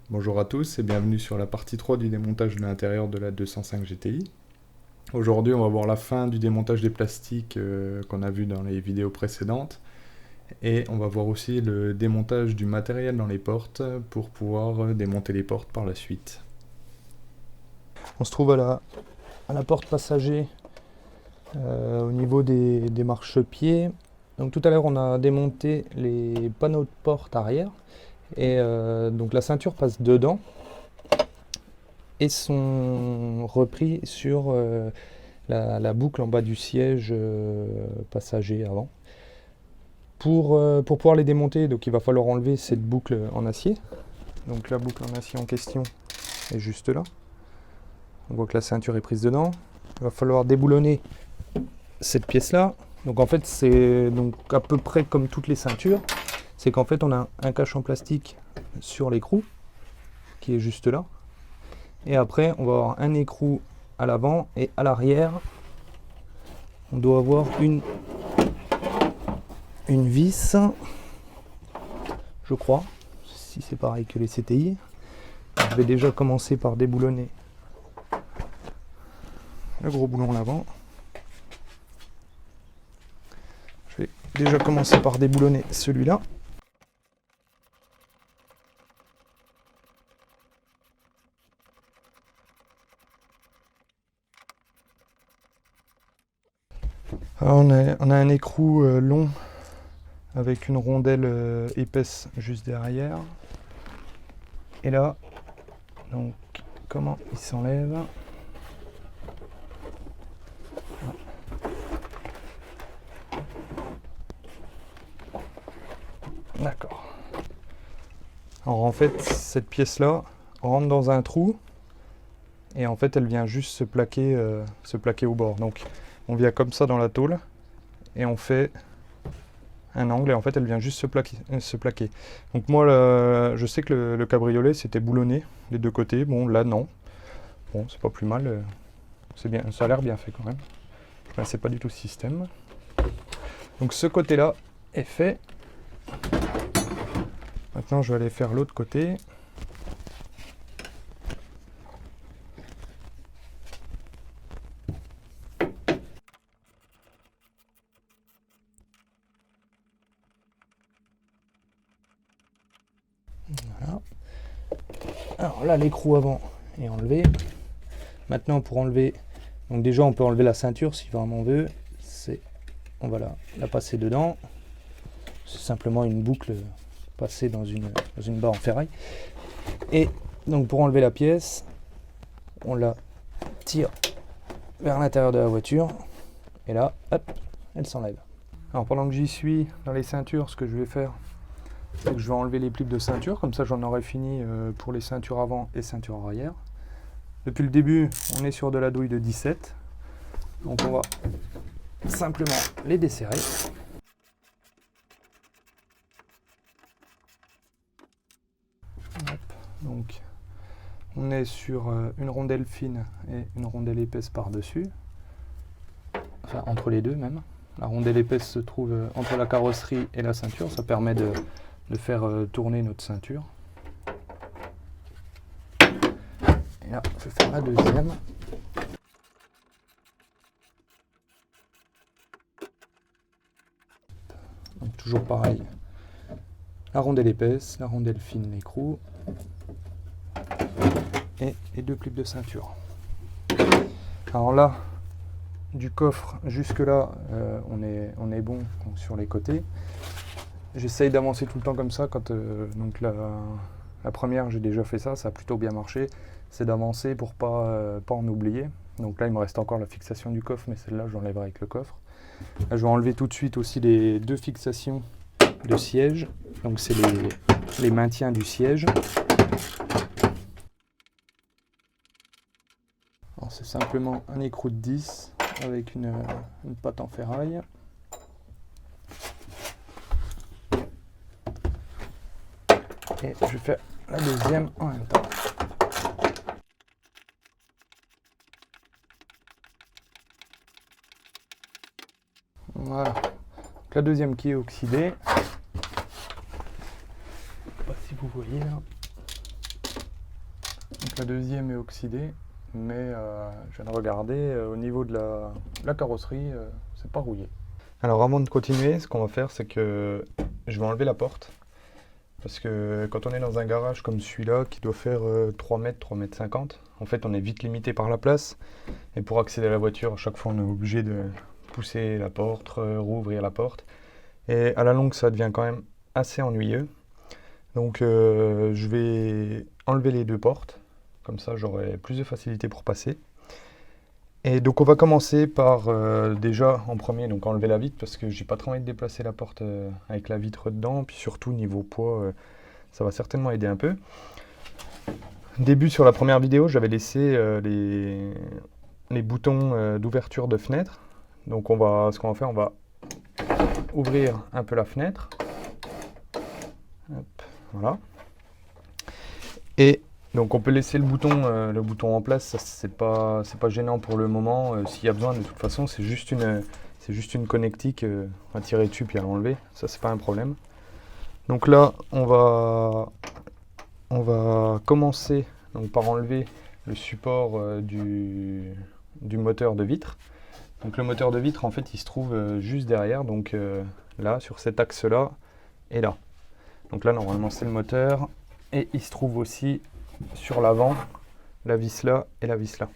Bonjour à tous et bienvenue sur la partie 3 du démontage de l'intérieur de la 205 GTI. Aujourd'hui on va voir la fin du démontage des plastiques qu'on a vu dans les vidéos précédentes et on va voir aussi le démontage du matériel dans les portes pour pouvoir démonter les portes par la suite. On se trouve à la porte passager au niveau des marchepieds. Donc tout à l'heure on a démonté les panneaux de porte arrière et donc la ceinture passe dedans et sont repris sur la boucle en bas du siège passager avant. Pour pouvoir les démonter, donc il va falloir enlever cette boucle en acier. Donc la boucle en acier en question est juste là. On voit que la ceinture est prise dedans. Il va falloir déboulonner cette pièce-là. Donc en fait, c'est donc à peu près comme toutes les ceintures. C'est qu'en fait, on a un cache en plastique sur l'écrou, qui est juste là. Et après, on va avoir un écrou à l'avant et à l'arrière. On doit avoir une vis, je crois, si c'est pareil que les CTI. Je vais déjà commencer par déboulonner le gros boulon à l'avant. Je vais déjà commencer par déboulonner celui-là. Alors on a un écrou long avec une rondelle épaisse juste derrière. Et là, donc comment il s'enlève? D'accord. Alors en fait, cette pièce-là rentre dans un trou et en fait, elle vient juste se plaquer au bord. Donc, on vient comme ça dans la tôle et on fait un angle et en fait, elle vient juste se plaquer. Donc moi, je sais que le cabriolet, c'était boulonné les deux côtés. Bon, là, non. Bon, c'est pas plus mal. C'est bien, ça a l'air bien fait quand même. Je connaissais pas du tout ce système. Donc ce côté-là est fait. Maintenant, je vais aller faire l'autre côté. Voilà. Alors là, l'écrou avant est enlevé. Maintenant, pour enlever, donc déjà, on peut enlever la ceinture si vraiment on veut. On va la passer dedans. C'est simplement une boucle passée dans une barre en ferraille. Et donc, pour enlever la pièce, on la tire vers l'intérieur de la voiture. Et là, hop, elle s'enlève. Alors, pendant que j'y suis dans les ceintures, ce que je vais faire, c'est que je vais enlever les clips de ceinture. Comme ça, j'en aurai fini pour les ceintures avant et ceintures arrière. Depuis le début, on est sur de la douille de 17. Donc, on va simplement les desserrer. Hop, donc, on est sur une rondelle fine et une rondelle épaisse par-dessus. Enfin, entre les deux même. La rondelle épaisse se trouve entre la carrosserie et la ceinture. Ça permet de faire tourner notre ceinture. Et là, je vais faire la deuxième. Donc toujours pareil. La rondelle épaisse, la rondelle fine, l'écrou. Et les deux clips de ceinture. Alors là, du coffre jusque là, on est bon donc, sur les côtés. J'essaye d'avancer tout le temps comme ça. Quand donc la première, j'ai déjà fait ça, ça a plutôt bien marché. C'est d'avancer pour pas en oublier. Donc là, il me reste encore la fixation du coffre, mais celle-là, j'enlèverai avec le coffre. Là, je vais enlever tout de suite aussi les deux fixations de siège. Donc c'est les maintiens du siège. C'est simplement un écrou de 10 avec une patte en ferraille. Et je vais faire la deuxième en même temps. Voilà. Donc la deuxième qui est oxydée. Je ne sais pas si vous voyez là. La deuxième est oxydée, mais je viens de regarder, au niveau de la carrosserie, c'est pas rouillé. Alors avant de continuer, ce qu'on va faire, c'est que je vais enlever la porte. Parce que quand on est dans un garage comme celui-là, qui doit faire 3 mètres, 3 mètres 50, en fait on est vite limité par la place. Et pour accéder à la voiture, à chaque fois on est obligé de pousser la porte, rouvrir la porte. Et à la longue, ça devient quand même assez ennuyeux. Donc je vais enlever les deux portes. Comme ça, j'aurai plus de facilité pour passer. Et donc on va commencer par déjà en premier donc enlever la vitre parce que j'ai pas trop envie de déplacer la porte avec la vitre dedans, puis surtout niveau poids ça va certainement aider un peu. Début sur la première vidéo, j'avais laissé les boutons d'ouverture de fenêtre. Donc ce qu'on va faire, on va ouvrir un peu la fenêtre. Hop, voilà. Et donc on peut laisser le bouton en place, ça c'est pas gênant pour le moment. S'il y a besoin, de toute façon, c'est juste une connectique à tirer dessus puis à l'enlever. Ça c'est pas un problème. Donc là, on va commencer donc, par enlever le support du moteur de vitre. Donc le moteur de vitre, en fait, il se trouve juste derrière, donc là, sur cet axe-là et là. Donc là, normalement, c'est le moteur. Et il se trouve aussi sur l'avant, la vis là et la vis là.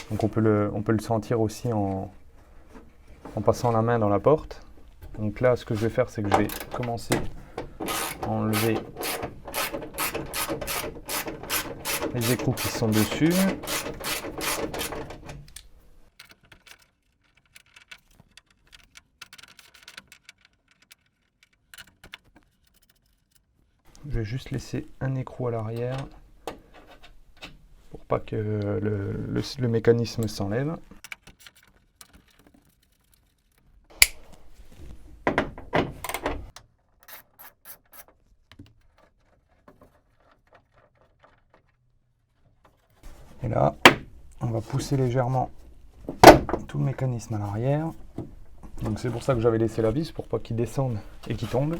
Donc on peut le sentir aussi en passant la main dans la porte. Donc là, ce que je vais faire, c'est que je vais commencer à enlever les écrous qui sont dessus. Je vais juste laisser un écrou à l'arrière pour pas que le mécanisme s'enlève. Et là, on va pousser légèrement tout le mécanisme à l'arrière. Donc c'est pour ça que j'avais laissé la vis pour pas qu'il descende et qu'il tombe.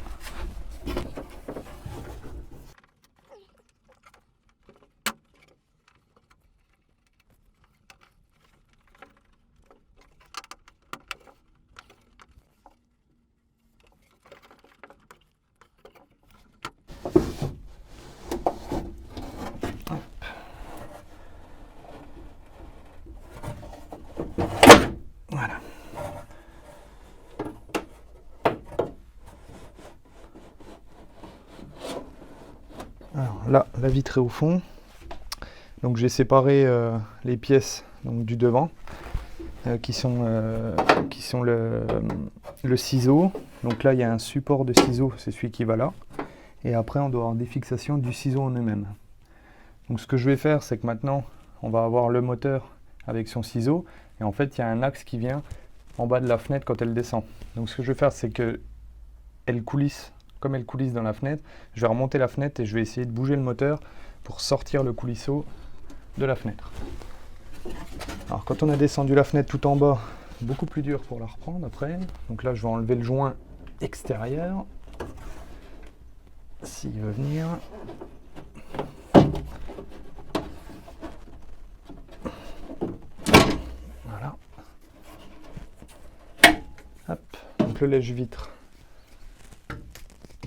Voilà. Alors là, la vitre est au fond. Donc j'ai séparé les pièces donc, du devant qui sont le ciseau. Donc là, il y a un support de ciseau, c'est celui qui va là. Et après, on doit avoir des fixations du ciseau en eux-mêmes. Donc ce que je vais faire, c'est que maintenant, on va avoir le moteur avec son ciseau. Et en fait, il y a un axe qui vient en bas de la fenêtre quand elle descend. Donc ce que je vais faire, c'est que elle coulisse, comme elle coulisse dans la fenêtre, je vais remonter la fenêtre et je vais essayer de bouger le moteur pour sortir le coulisseau de la fenêtre. Alors quand on a descendu la fenêtre tout en bas, beaucoup plus dur pour la reprendre après. Donc là, je vais enlever le joint extérieur. S'il veut venir. Voilà. Hop. Donc le lèche-vitre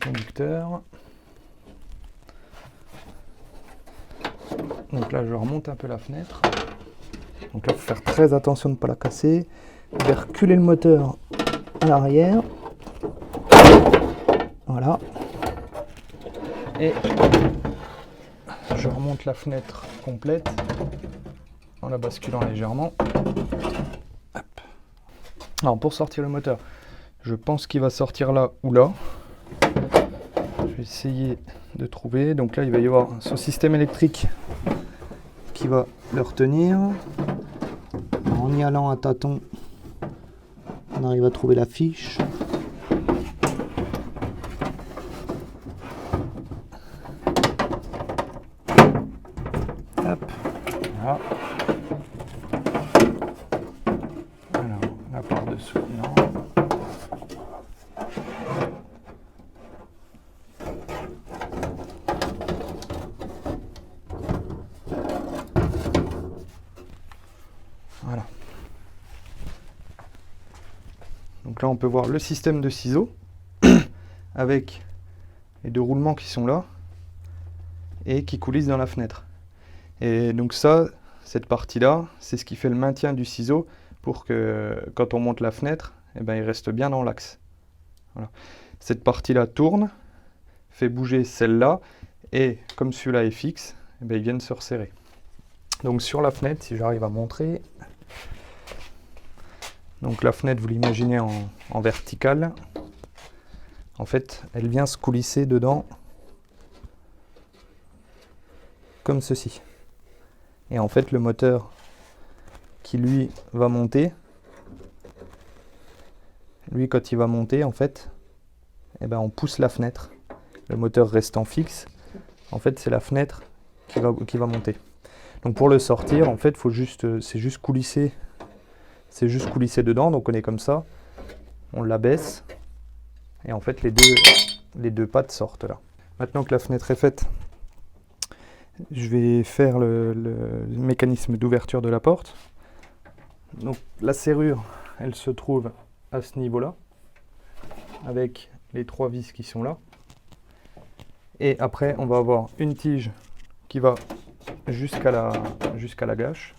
conducteur. Donc là, je remonte un peu la fenêtre. Donc là, il faut faire très attention de ne pas la casser. Je vais reculer le moteur à l'arrière. Voilà. Et je remonte la fenêtre complète en la basculant légèrement. Hop. Alors pour sortir le moteur, je pense qu'il va sortir là ou là. Je vais essayer de trouver. Donc là, il va y avoir ce système électrique qui va le retenir. En y allant à tâtons, on arrive à trouver la fiche. Hop, voilà. Alors, là par-dessous, non. Donc là on peut voir le système de ciseaux avec les 2 roulements qui sont là et qui coulissent dans la fenêtre. Et donc ça, cette partie-là, c'est ce qui fait le maintien du ciseau pour que quand on monte la fenêtre, eh ben, il reste bien dans l'axe. Voilà. Cette partie-là tourne, fait bouger celle-là, et comme celui-là est fixe, eh ben, ils viennent se resserrer. Donc sur la fenêtre, si j'arrive à montrer, donc la fenêtre, vous l'imaginez en verticale, en fait, elle vient se coulisser dedans, comme ceci. Et en fait, le moteur qui lui va monter, lui quand il va monter, en fait, eh ben, on pousse la fenêtre. Le moteur restant fixe, en fait, c'est la fenêtre qui va monter. Donc pour le sortir, en fait, c'est juste coulisser dedans. Donc on est comme ça, on l'abaisse, et en fait, les deux pattes sortent là. Maintenant que la fenêtre est faite, je vais faire le mécanisme d'ouverture de la porte. Donc la serrure, elle se trouve à ce niveau-là, avec les 3 vis qui sont là. Et après, on va avoir une tige qui va jusqu'à la gâche.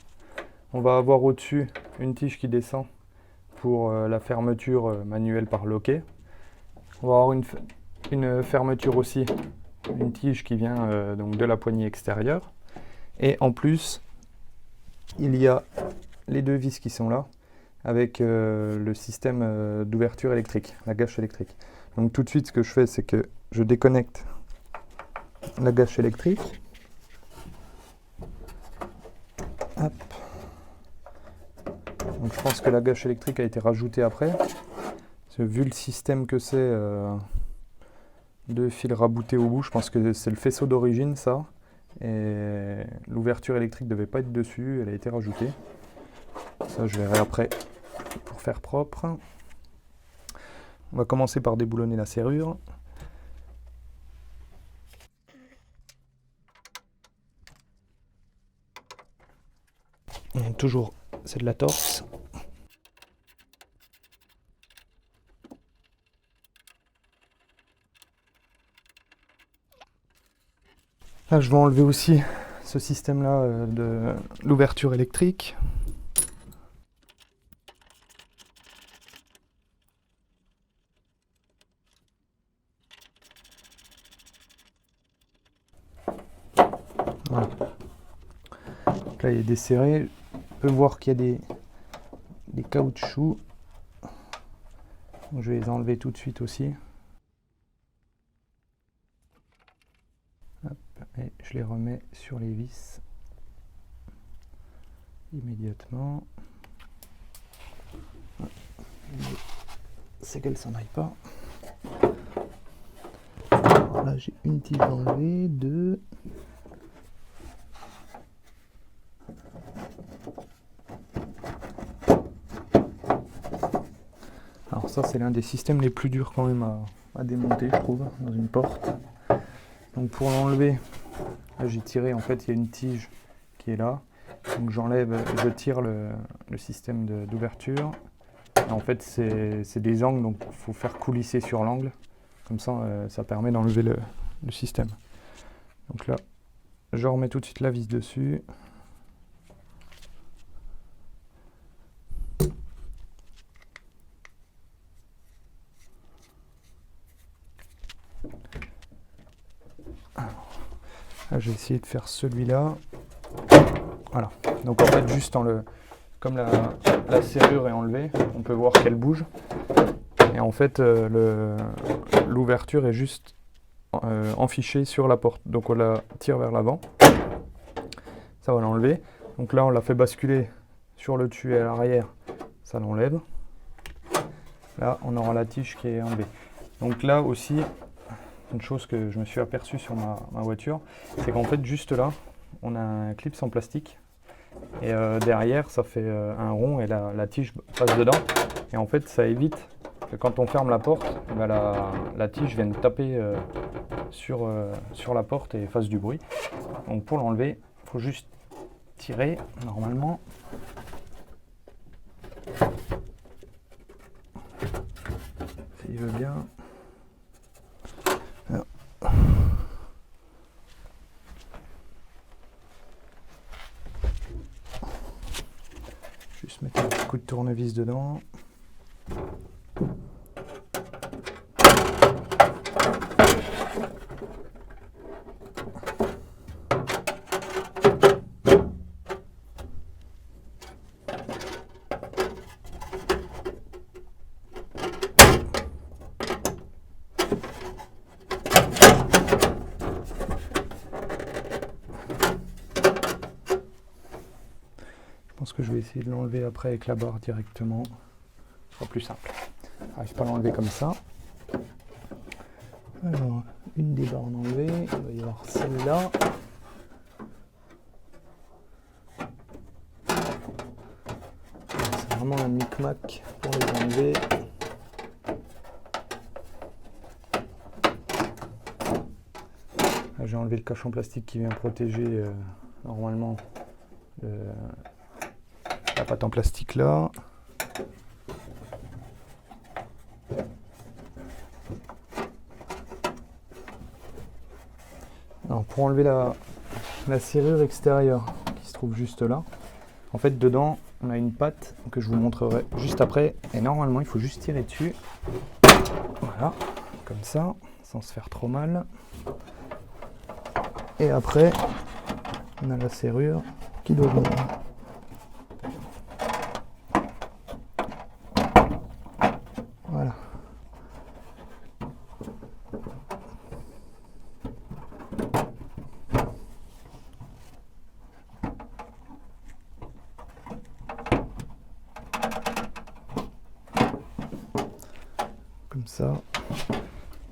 On va avoir au-dessus une tige qui descend pour la fermeture manuelle par loquet. On va avoir une fermeture aussi, une tige qui vient donc de la poignée extérieure. Et en plus, il y a les 2 vis qui sont là, avec le système d'ouverture électrique, la gâche électrique. Donc tout de suite, ce que je fais, c'est que je déconnecte la gâche électrique. Hop. Donc je pense que la gâche électrique a été rajoutée après. Parce que vu le système que c'est, 2 fils raboutés au bout, je pense que c'est le faisceau d'origine, ça. Et l'ouverture électrique ne devait pas être dessus, elle a été rajoutée. Ça, je verrai après pour faire propre. On va commencer par déboulonner la serrure. Donc, toujours, c'est de la torse. Là, je vais enlever aussi ce système-là de l'ouverture électrique. Voilà. Donc là, il est desserré. On peut voir qu'il y a des caoutchoucs. Donc, je vais les enlever tout de suite aussi. Hop, et je les remets sur les vis immédiatement. C'est qu'elles s'en aillent pas. Alors là, j'ai une tige enlevée, 2. Alors ça, c'est l'un des systèmes les plus durs quand même à démonter, je trouve, dans une porte. Donc pour l'enlever, là j'ai tiré, en fait il y a une tige qui est là. Donc j'enlève, je tire le système d'ouverture. En fait c'est des angles, donc il faut faire coulisser sur l'angle. Comme ça, ça permet d'enlever le système. Donc là, je remets tout de suite la vis dessus. Là, j'ai essayé de faire celui-là. Voilà. Donc en fait, juste comme la serrure est enlevée, on peut voir qu'elle bouge. Et en fait, l'ouverture est juste enfichée sur la porte. Donc on la tire vers l'avant. Ça va l'enlever. Donc là, on l'a fait basculer sur le dessus et à l'arrière. Ça l'enlève. Là, on aura la tige qui est enlevée. Donc là aussi, une chose que je me suis aperçu sur ma voiture, c'est qu'en fait, juste là, on a un clip en plastique. Et derrière, ça fait un rond et la tige passe dedans. Et en fait, ça évite que quand on ferme la porte, ben la tige vienne taper sur la porte et fasse du bruit. Donc pour l'enlever, il faut juste tirer normalement. s'il veut bien. Alors. Juste mettre un petit coup de tournevis dedans. Je pense que je vais essayer de l'enlever après avec la barre directement. Ce sera plus simple. J'arrive pas à l'enlever comme ça. Alors, une des barres enlevées. Il va y avoir celle-là. C'est vraiment un micmac pour les enlever. Là, j'ai enlevé le cache en plastique qui vient protéger normalement la pâte en plastique là. Alors, pour enlever la serrure extérieure qui se trouve juste là, en fait dedans on a une pâte que je vous montrerai juste après et normalement il faut juste tirer dessus, voilà, comme ça, sans se faire trop mal. Et après on a la serrure qui doit venir. Voilà. Comme ça.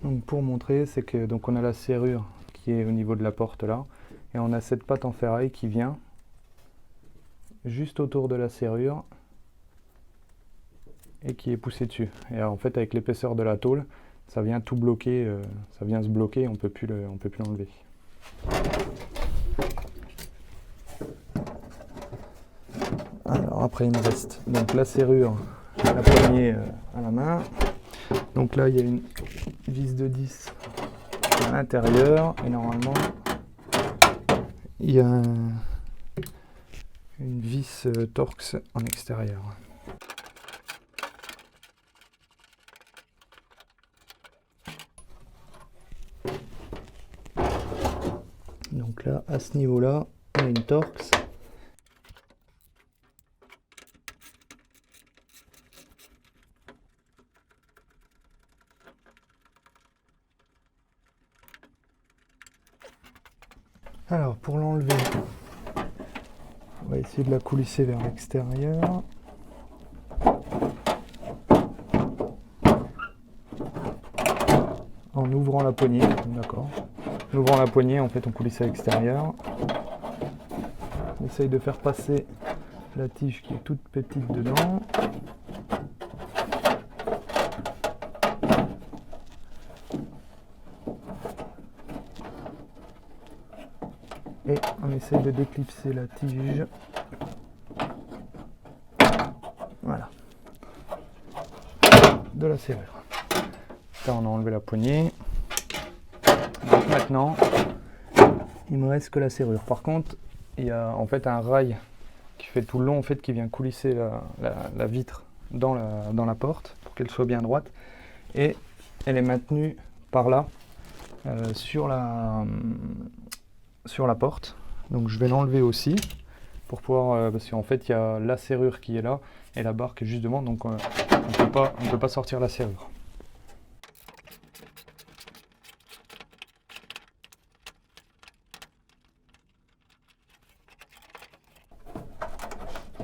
Donc pour montrer, c'est que donc on a la serrure qui est au niveau de la porte là, et on a cette pâte en ferraille qui vient juste autour de la serrure et qui est poussée dessus. Et en fait avec l'épaisseur de la tôle, ça vient tout bloquer, ça vient se bloquer, on peut plus l'enlever. Alors après il me reste donc la serrure, la poignée à la main. Donc là il y a une vis de 10 à l'intérieur et normalement il y a une vis Torx en extérieur. Donc là à ce niveau là on a une Torx. Alors pour l'enlever, on va essayer de la coulisser vers l'extérieur. En ouvrant la poignée, d'accord. En ouvrant la poignée, en fait on coulisse à l'extérieur. On essaye de faire passer la tige qui est toute petite dedans. Et on essaye de déclipser la tige. Voilà. De la serrure. Là on a enlevé la poignée. Donc maintenant, il me reste que la serrure. Par contre, il y a en fait un rail qui fait tout le long, en fait, qui vient coulisser la vitre dans la porte pour qu'elle soit bien droite. Et elle est maintenue par là sur la porte. Donc je vais l'enlever aussi pour pouvoir, parce qu'en fait il y a la serrure qui est là et la barre qui est juste devant, donc on ne peut pas sortir la serrure.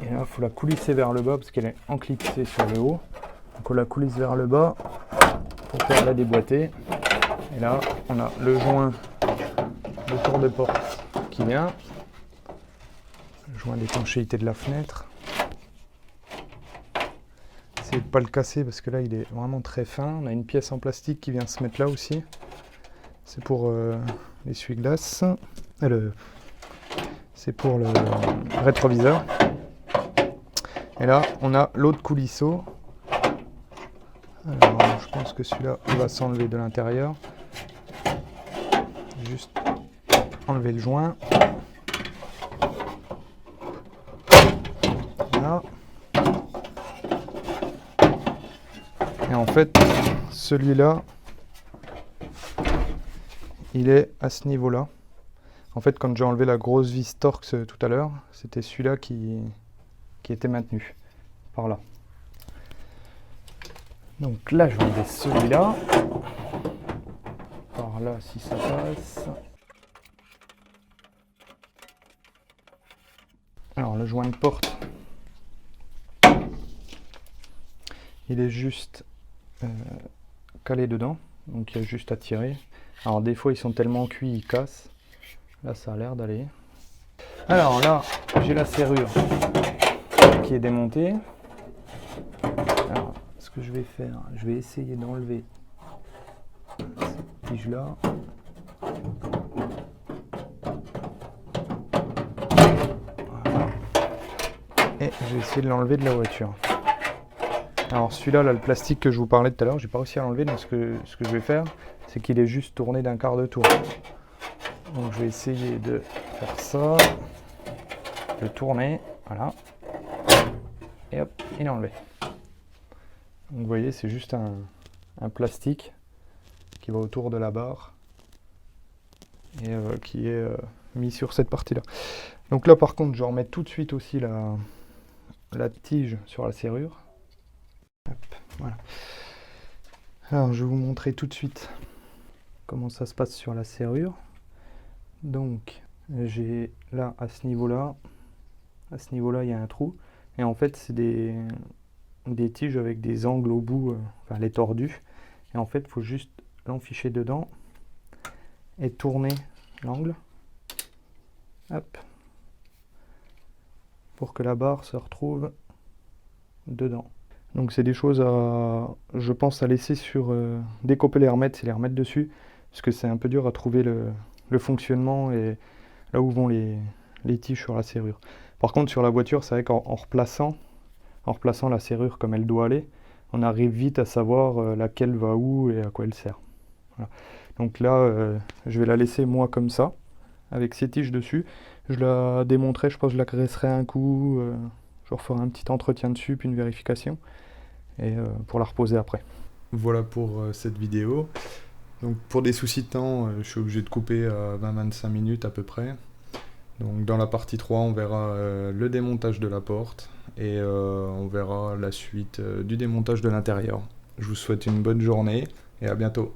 Et là il faut la coulisser vers le bas parce qu'elle est enclipsée sur le haut. Donc on la coulisse vers le bas pour faire la déboîter. Et là on a le joint de tour de porte qui vient, le joint d'étanchéité de la fenêtre. Essayez de ne pas le casser parce que là il est vraiment très fin. On a une pièce en plastique qui vient se mettre là aussi. C'est pour l'essuie-glace. C'est pour le rétroviseur. Et là on a l'autre coulisseau Alors, je pense que celui-là, il va s'enlever de l'intérieur. Juste enlever le joint. Voilà. Et en fait, celui-là, il est à ce niveau-là. En fait, quand j'ai enlevé la grosse vis Torx tout à l'heure, c'était celui-là qui était maintenu par là. Donc là, je vais enlever celui-là. Par là, si ça passe. Alors, le joint de porte, il est juste calé dedans. Donc, il y a juste à tirer. Alors, des fois, ils sont tellement cuits, ils cassent. Là, ça a l'air d'aller. Alors là, j'ai la serrure qui est démontée. Alors, ce que je vais faire, je vais essayer d'enlever cette tige-là. Voilà. Et je vais essayer de l'enlever de la voiture. Alors celui-là, là, le plastique que je vous parlais tout à l'heure, j'ai pas réussi à l'enlever. Donc ce que je vais faire, c'est qu'il est juste tourné d'un quart de tour. Donc je vais essayer de faire ça, de tourner, voilà, et hop, il est enlevé. Donc vous voyez, c'est juste un plastique qui va autour de la barre et qui est mis sur cette partie-là. Donc là par contre, je remets tout de suite aussi la tige sur la serrure. Hop, voilà. Alors je vais vous montrer tout de suite comment ça se passe sur la serrure. Donc j'ai là à ce niveau-là, il y a un trou et en fait c'est des tiges avec des angles au bout, enfin les tordus, et en fait il faut juste l'enficher dedans et tourner l'angle, hop, pour que la barre se retrouve dedans. Donc c'est des choses à, je pense, à laisser sur, dès qu'on peut les remettre, c'est les remettre dessus, parce que c'est un peu dur à trouver le fonctionnement et là où vont les tiges sur la serrure. Par contre sur la voiture, c'est vrai qu'en replaçant la serrure comme elle doit aller, on arrive vite à savoir laquelle va où et à quoi elle sert. Voilà. Donc là, je vais la laisser moi comme ça, avec ces tiges dessus. Je la démonterai, je pense que je la graisserai un coup, je referai un petit entretien dessus, puis une vérification, et pour la reposer après. Voilà pour cette vidéo. Donc pour des soucis de temps, je suis obligé de couper à 20-25 minutes à peu près. Donc dans la partie 3, on verra le démontage de la porte et on verra la suite du démontage de l'intérieur. Je vous souhaite une bonne journée et à bientôt.